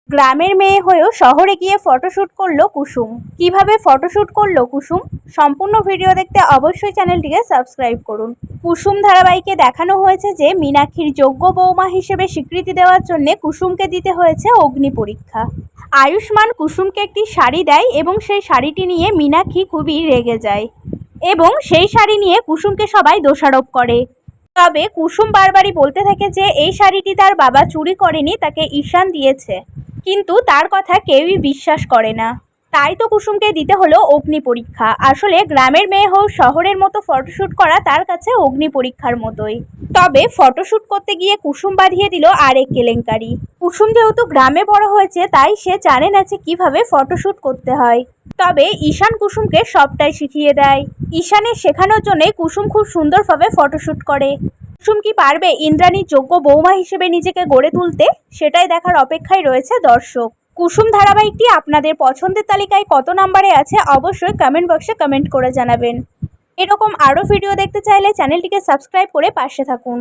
গ্রামের মেয়ে হয়েও শহরে গিয়ে ফটোশ্যুট করলো কুসুম। কিভাবে ফটোশ্যুট করলো কুসুম, সম্পূর্ণ ভিডিও দেখতে অবশ্যই চ্যানেলটিকে সাবস্ক্রাইব করুন। কুসুম ধারাবাহিকে দেখানো হয়েছে যে মীনাক্ষীর যোগ্য বৌমা হিসেবে স্বীকৃতি দেওয়ার জন্য কুসুমকে দিতে হয়েছে অগ্নি পরীক্ষা। আয়ুষ্মান কুসুমকে একটি শাড়ি দেয় এবং সেই শাড়িটি নিয়ে মীনাক্ষী খুবই রেগে যায় এবং সেই শাড়ি নিয়ে কুসুমকে সবাই দোষারোপ করে। তবে কুসুম বারবারই বলতে থাকে যে এই শাড়িটি তার বাবা চুরি করেনি, তাকে ঈশান দিয়েছে, কিন্তু তার কথা কেউই বিশ্বাস করে না। তাই তো কুসুমকে দিতে হলো অগ্নি পরীক্ষা। আসলে গ্রামের মেয়ে হোক শহরের মতো ফটোশ্যুট করা তার কাছে অগ্নি পরীক্ষার মতোই। তবে ফটোশ্যুট করতে গিয়ে কুসুম বাঁধিয়ে দিল আরেক কেলেঙ্কারি। কুসুম যেহেতু গ্রামে বড় হয়েছে তাই সে জানে না যে কীভাবে ফটোশ্যুট করতে হয়। তবে ঈশান কুসুমকে সবটাই শিখিয়ে দেয়। ঈশানের শেখানোর জন্যে কুসুম খুব সুন্দরভাবে ফটোশ্যুট করে। কুসুম কি পারবে ইন্দ্রাণীর যোগ্য বৌমা হিসেবে নিজেকে গড়ে তুলতে, সেটাই দেখার অপেক্ষায় রয়েছে দর্শক। কুসুম ধারাবাহিকটি আপনাদের পছন্দের তালিকায় কত নম্বরে আছে অবশ্যই কমেন্ট বক্সে কমেন্ট করে জানাবেন। এরকম আরও ভিডিও দেখতে চাইলে চ্যানেলটিকে সাবস্ক্রাইব করে পাশে থাকুন।